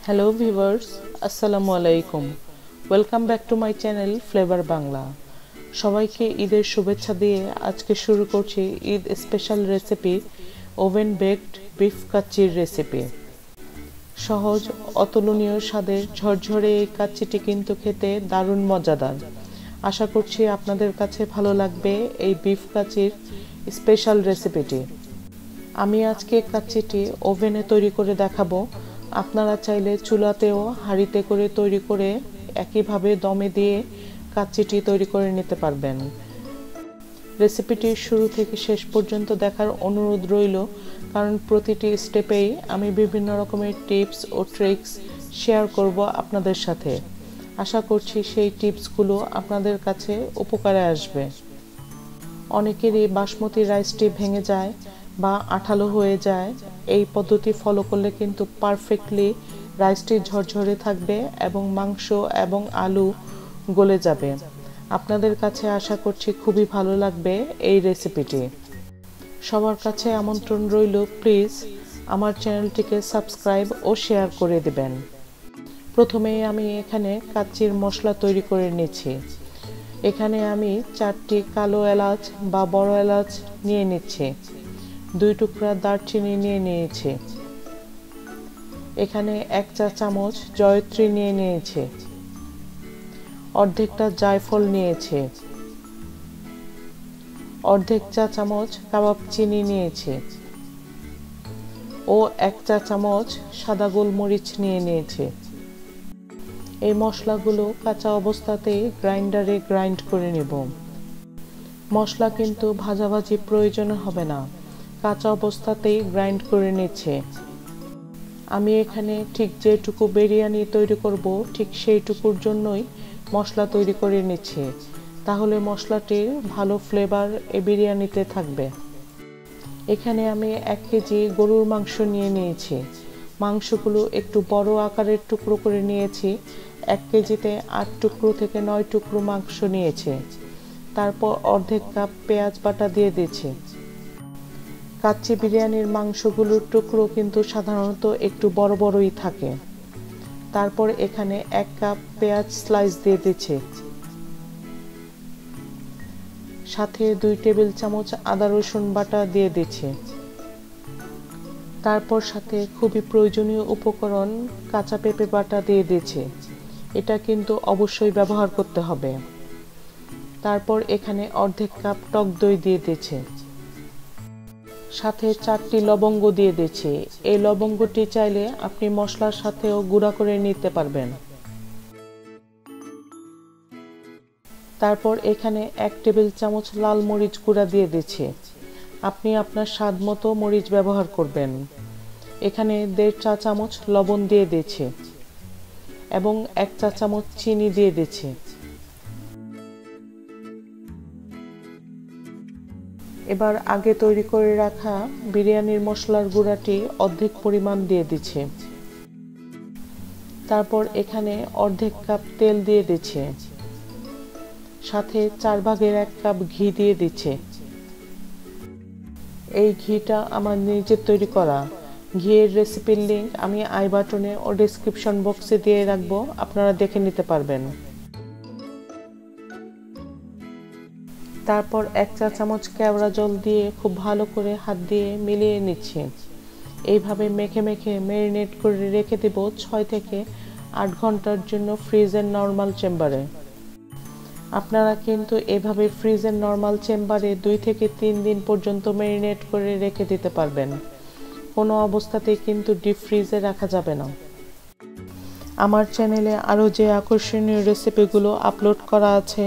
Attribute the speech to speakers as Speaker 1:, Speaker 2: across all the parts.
Speaker 1: Hello viewers, Assalamu alaikum. Welcome back to my channel Flavor Bangla. সবাইকে ঈদের শুভেচ্ছা দিয়ে আজকে শুরু করছি Eid special recipe oven baked beef কাচ্চির রেসিপি। সহজ অতুলনীয় স্বাদের ঝরঝরে এই কাচ্চিটি কিন্তু খেতে দারুণ মজাদার। আশা করছি আপনাদের কাছে ভালো লাগবে এই বিফ কাচ্চির স্পেশাল রেসিপিটি। আমি আজকে কাচ্চিটি ওভেনে তৈরি করে দেখাবো। আপনারা চাইলে চুলাতেও হাঁড়িতে করে তৈরি করে একইভাবে দমে দিয়ে কাচ্চিটি তৈরি করে নিতে পারবেন। রেসিপিটি শুরু থেকে শেষ পর্যন্ত দেখার অনুরোধ রইল, কারণ প্রতিটি স্টেপেই আমি বিভিন্ন রকমের টিপস ও ট্রিক্স শেয়ার করব আপনাদের সাথে। আশা করছি সেই টিপসগুলো আপনাদের কাছে উপকারে আসবে। অনেকেরই বাসমতি রাইসটি ভেঙে যায় বা আঠালো হয়ে যায়। এই পদ্ধতি ফলো করলে কিন্তু পারফেক্টলি রাইসটি ঝরঝরে থাকবে এবং মাংস এবং আলু গলে যাবে। আপনাদের কাছে আশা করছি খুবই ভালো লাগবে এই রেসিপিটি। সবার কাছে আমন্ত্রণ রইল, প্লিজ আমার চ্যানেলটিকে সাবস্ক্রাইব ও শেয়ার করে দেবেন। প্রথমেই আমি এখানে কাচ্চির মশলা তৈরি করে নিচ্ছি। এখানে আমি 4টি কালো এলাচ বা বড় এলাচ নিয়ে নিচ্ছি, 2 টুকরা দারচিনি নিয়ে নিয়েছি, এখানে 1 চা চামচ জয়ত্রী নিয়ে নিয়েছি, অর্ধেকটা জায়ফল নিয়েছি, অর্ধেক চা চামচ কাবাব চিনি নিয়েছি ও 1 চা চামচ সাদা গোলমরিচ নিয়ে নিয়েছি। এই মশলাগুলো কাঁচা অবস্থাতেই গ্রাইন্ডারে গ্রাইন্ড করে নেব। মশলা কিন্তু ভাজাভাজি প্রয়োজন হবে না, কাঁচা অবস্থাতেই গ্রাইন্ড করে নিচ্ছে। আমি এখানে ঠিক যেটুকু বিরিয়ানি তৈরি করব ঠিক সেইটুকুর জন্যই মশলা তৈরি করে নিচ্ছি, তাহলে মশলাটির ভালো ফ্লেভার এই বিরিয়ানিতে থাকবে। এখানে আমি 1 কেজি গরুর মাংস নিয়ে নিয়েছি। মাংসগুলো একটু বড় আকারের টুকরো করে নিয়েছি। 1 কেজিতে 8 টুকরো থেকে 9 টুকরো মাংস নিয়েছি। তারপর অর্ধেক কাপ পেঁয়াজ বাটা দিয়ে দিচ্ছি। কাচ্চি বিরিয়ানির মাংসগুলোর টুকরো কিন্তু সাধারণত একটু বড় বড়ই থাকে। তারপর এখানে 1 কাপ পেঁয়াজ স্লাইস দিয়ে দিচ্ছি, সাথে 2 টেবিল চামচ আদা রসুন বাটা দিয়ে দিচ্ছি। তারপর সাথে খুবই প্রয়োজনীয় উপকরণ কাঁচা পেঁপে বাটা দিয়ে দিচ্ছি। এটা কিন্তু অবশ্যই ব্যবহার করতে হবে। তারপর এখানে অর্ধেক কাপ টক দই দিয়ে দিচ্ছি, সাথে 4টি লবঙ্গ দিয়ে দিচ্ছি। এই লবঙ্গটি চাইলে আপনি মশলার সাথেও গুঁড়া করে নিতে পারবেন। তারপর এখানে 1 টেবিল চামচ লাল মরিচ গুঁড়া দিয়ে দিচ্ছি। আপনি আপনার স্বাদ মতো মরিচ ব্যবহার করবেন। এখানে 1.5 চা চামচ লবণ দিয়ে দিচ্ছি এবং 1 চা চামচ চিনি দিয়ে দিচ্ছি। এবার আগে তৈরি করে রাখা বিরিয়ানির মশলার গুঁড়াটি অর্ধেক পরিমাণ দিয়ে দিচ্ছি। তারপর এখানে অর্ধেক কাপ তেল দিয়ে দিচ্ছি, সাথে 4 ভাগের 1 কাপ ঘি দিয়ে দিচ্ছি। এই ঘিটা আমার নিজের তৈরি করা। ঘিয়ের রেসিপির লিংক আমি আই বাটনে ও ডেসক্রিপশন বক্সে দিয়ে রাখবো, আপনারা দেখে নিতে পারবেন। তারপর 1 চা চামচ কেওড়া জল দিয়ে খুব ভালো করে হাত দিয়ে মিলিয়ে নিচ্ছি। এইভাবে মেখে মেখে ম্যারিনেট করে রেখে দেব 6 থেকে 8 ঘন্টার জন্য ফ্রিজের নরমাল চেম্বারে। আপনারা কিন্তু এভাবে ফ্রিজের নরমাল চেম্বারে 2 থেকে 3 দিন পর্যন্ত ম্যারিনেট করে রেখে দিতে পারবেন। কোনো অবস্থাতেই কিন্তু ডিপ ফ্রিজে রাখা যাবে না। আমার চ্যানেলে আরও যে আকর্ষণীয় রেসিপিগুলো আপলোড করা আছে,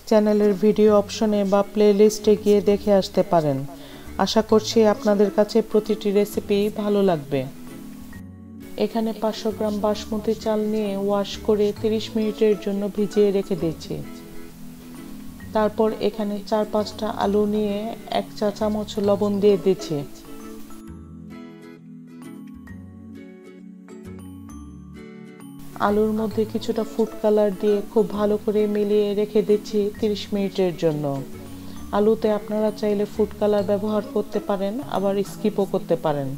Speaker 1: চ্যানেলের ভিডিও অপশনে বা প্লেলিস্টে গিয়ে দেখে আসতে পারেন। আশা করছি আপনাদের কাছে প্রতিটি রেসিপি ভালো লাগবে। এখানে 500 গ্রাম বাসমতি চাল নিয়ে ওয়াশ করে 30 মিনিটের জন্য ভিজিয়ে রেখে দিয়েছি। তারপর এখানে 4-5টা আলু নিয়ে 1 চা চামচ লবণ দিয়ে দিচ্ছি। আলুর মধ্যে কিছুটা ফুড কালার দিয়ে খুব ভালো করে মিলিয়ে রেখে দিচ্ছি 30 মিনিটের জন্য। আলুতে আপনারা চাইলে ফুড কালার ব্যবহার করতে পারেন, আবার স্কিপও করতে পারেন।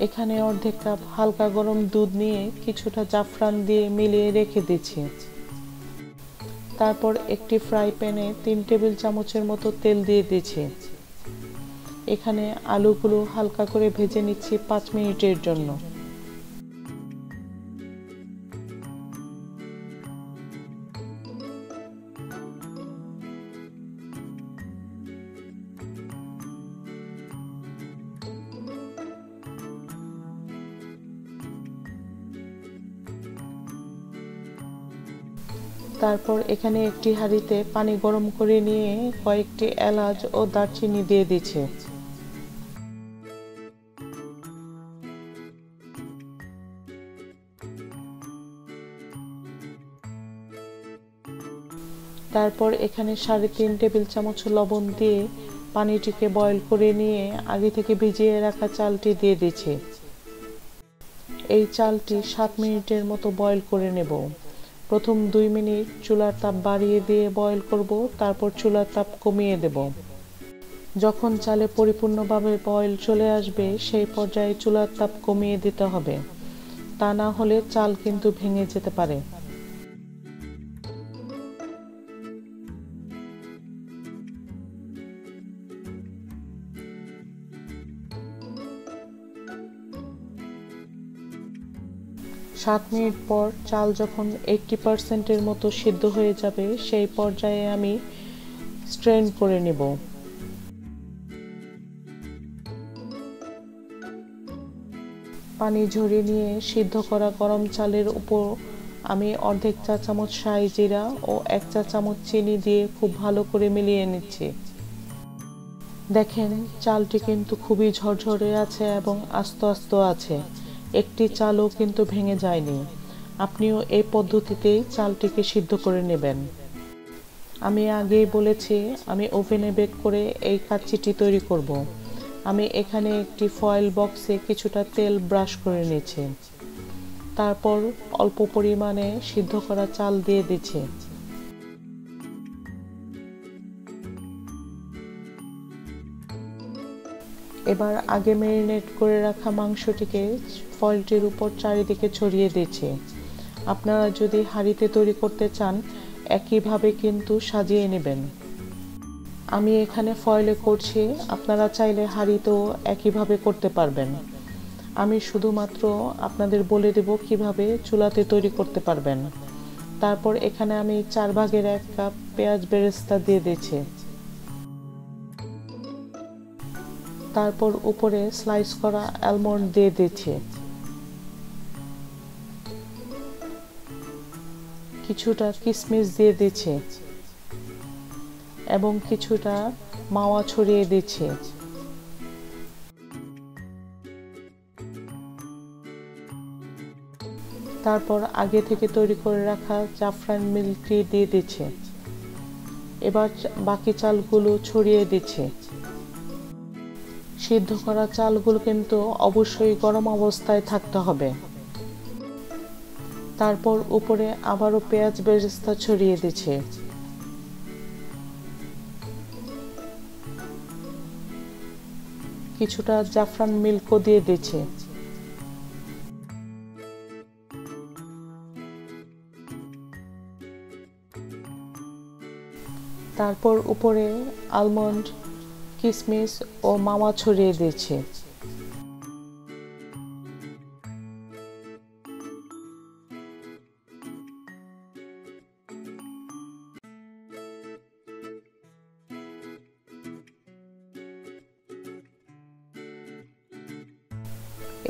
Speaker 1: এখানে অর্ধেক কাপ হালকা গরম দুধ নিয়ে কিছুটা জাফরান দিয়ে মিলিয়ে রেখে দিচ্ছি। তারপর একটি ফ্রাই প্যানে 3 টেবিল চামচের মতো তেল দিয়ে দিচ্ছি। এখানে আলুগুলো হালকা করে ভেজে নিচ্ছি 5 মিনিটের জন্য। তারপর এখানে একটি হাঁড়িতে পানি গরম করে নিয়ে কয়েকটি এলাচ ও দারচিনি দিয়ে দিচ্ছি। তারপর এখানে 3.5 টেবিল চামচ লবণ দিয়ে পানিটিকে বয়েল করে নিয়ে আগে থেকে ভিজিয়ে রাখা চালটি দিয়ে দিচ্ছি। এই চালটি 7 মিনিটের মতো বয়েল করে নেব। প্রথম 2 মিনিট চুলার তাপ বাড়িয়ে দিয়ে বয়েল করব, তারপর চুলার তাপ কমিয়ে দেব। যখন চালে পরিপূর্ণভাবে বয়েল চলে আসবে সেই পর্যায়ে চুলার তাপ কমিয়ে দিতে হবে, তা না হলে চাল কিন্তু ভেঙে যেতে পারে। সাত মিনিট পর চাল যখন 80% মতো সিদ্ধ হয়ে যাবে সেই পর্যায়ে আমি স্ট্রেন করে নেব। পানি ঝরিয়ে নিয়ে সিদ্ধ করা গরম চালের উপর আমি অর্ধেক চা চামচ শাহি জিরা ও 1 চা চামচ চিনি দিয়ে খুব ভালো করে মিলিয়ে নিচ্ছি। দেখেন চালটি কিন্তু খুবই ঝরঝরে আছে এবং আস্ত আস্ত আছে, একটি চালও কিন্তু ভেঙে যায়নি। আপনিও এই পদ্ধতিতেই চালটিকে সিদ্ধ করে নেবেন। আমি আগেই বলেছি আমি ওভেনে বেক করে এই কাচ্চিটি তৈরি করব। আমি এখানে একটি ফয়েল বক্সে কিছুটা তেল ব্রাশ করে নিয়েছি। তারপর অল্প পরিমাণে সিদ্ধ করা চাল দিয়ে দিচ্ছি। এবার আগে ম্যারিনেট করে রাখা মাংসটিকে ফয়েলটির উপর চারিদিকে ছড়িয়ে দিচ্ছি। আপনারা যদি হাঁড়িতে তৈরি করতে চান একইভাবে কিন্তু সাজিয়ে নেবেন। আমি এখানে ফয়েলে করছি, আপনারা চাইলে হাঁড়িতেও একইভাবে করতে পারবেন। আমি শুধুমাত্র আপনাদের বলে দেব কিভাবে চুলাতে তৈরি করতে পারবেন। তারপর এখানে আমি 4 ভাগের 1 কাপ পেঁয়াজ বেরেস্তা দিয়ে দিচ্ছি। তারপর উপরে স্লাইস করা আলমন্ড দিয়ে দিচ্ছি। কিছুটা কিশমিশ দিয়ে দিচ্ছি এবং কিছুটা মাওয়া ছড়িয়ে দিচ্ছি। তারপর আগে থেকে তৈরি করে রাখা জাফরান মিল্কটি দিয়ে দিচ্ছি। এবার বাকি চালগুলো ছড়িয়ে দিচ্ছি। সিদ্ধ করা চালগুলো কিন্তু অবশ্যই গরম অবস্থায় থাকতে হবে। তারপর উপরে আবারও পেঁয়াজ বেরেস্তা ছড়িয়ে দিচ্ছি। কিছুটা জাফরান মিল্কও দিয়ে দিচ্ছি। তারপর উপরে আলমন্ড, কিশমিশ ও মাওয়া ছড়িয়ে দিচ্ছি।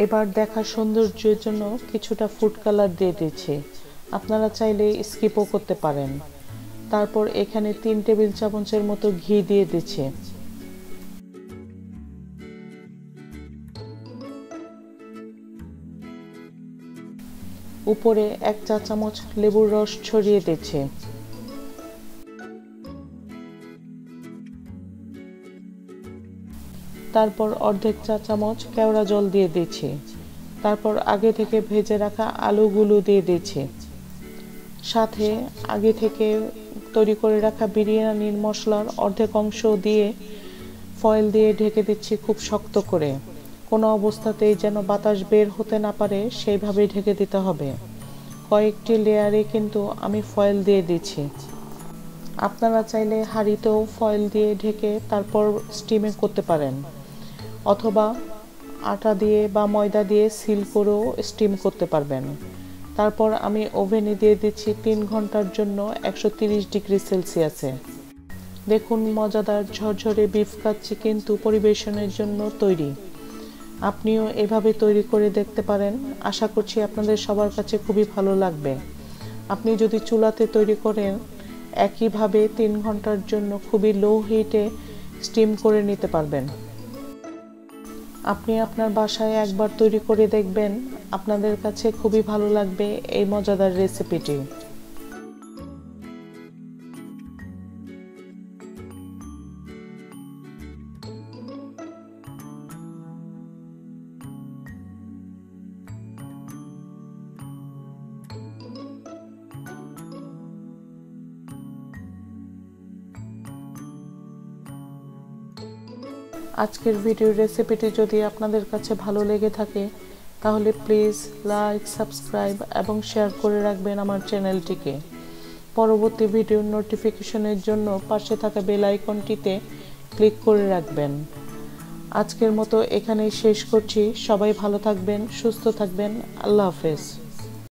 Speaker 1: এবার দেখা সৌন্দর্যের জন্য কিছুটা ফুড কালার দিয়ে দিচ্ছি, আপনারা চাইলে স্কিপও করতে পারেন। তারপর এখানে 3 টেবিল চামচের মতো ঘি দিয়ে দিচ্ছি। উপরে 1 চা চামচ লেবুর রস ছড়িয়ে দিচ্ছি। তারপর অর্ধেক চা চামচ কেওড়া জল দিয়ে দিচ্ছি। তারপর আগে থেকে ভেজে রাখা আলুগুলো দিয়ে দিচ্ছি। সাথে আগে থেকে তৈরি করে রাখা বিরিয়ানির মশলার অর্ধেক অংশ দিয়ে ফয়েল দিয়ে ঢেকে দিচ্ছি খুব শক্ত করে। কোনো অবস্থাতেই যেন বাতাস বের হতে না পারে সেইভাবে ঢেকে দিতে হবে। কয়েকটি লেয়ারে কিন্তু আমি ফয়েল দিয়ে দিচ্ছি। আপনারা চাইলে হাঁড়িতেও ফয়েল দিয়ে ঢেকে তারপর স্টিমে করতে পারেন, অথবা আটা দিয়ে বা ময়দা দিয়ে সিল করেও স্টিম করতে পারবেন। তারপর আমি ওভেনে দিয়ে দিচ্ছি 3 ঘন্টার জন্য 130 ডিগ্রি সেলসিয়াসে। দেখুন, মজাদার ঝরঝরে বিফ কাচ্চি কিন্তু পরিবেশনের জন্য তৈরি। আপনিও এভাবে তৈরি করে দেখতে পারেন। আশা করছি আপনাদের সবার কাছে খুবই ভালো লাগবে। আপনি যদি চুলাতে তৈরি করেন, একইভাবে 3 ঘন্টার জন্য খুবই লো হিটে স্টিম করে নিতে পারবেন। আপনি আপনার বাসায় একবার তৈরি করে দেখবেন, আপনাদের কাছে খুবই ভালো লাগবে এই মজাদার রেসিপিটি। আজকের ভিডিওর রেসিপিটি যদি আপনাদের কাছে ভালো লেগে থাকে, তাহলে প্লিজ লাইক, সাবস্ক্রাইব এবং শেয়ার করে রাখবেন আমার চ্যানেলটিকে। পরবর্তী ভিডিওর নোটিফিকেশনের জন্য পাশে থাকা বেল আইকনটিতে ক্লিক করে রাখবেন। আজকের মতো এখানেই শেষ করছি। সবাই ভালো থাকবেন, সুস্থ থাকবেন। আল্লাহ হাফেজ।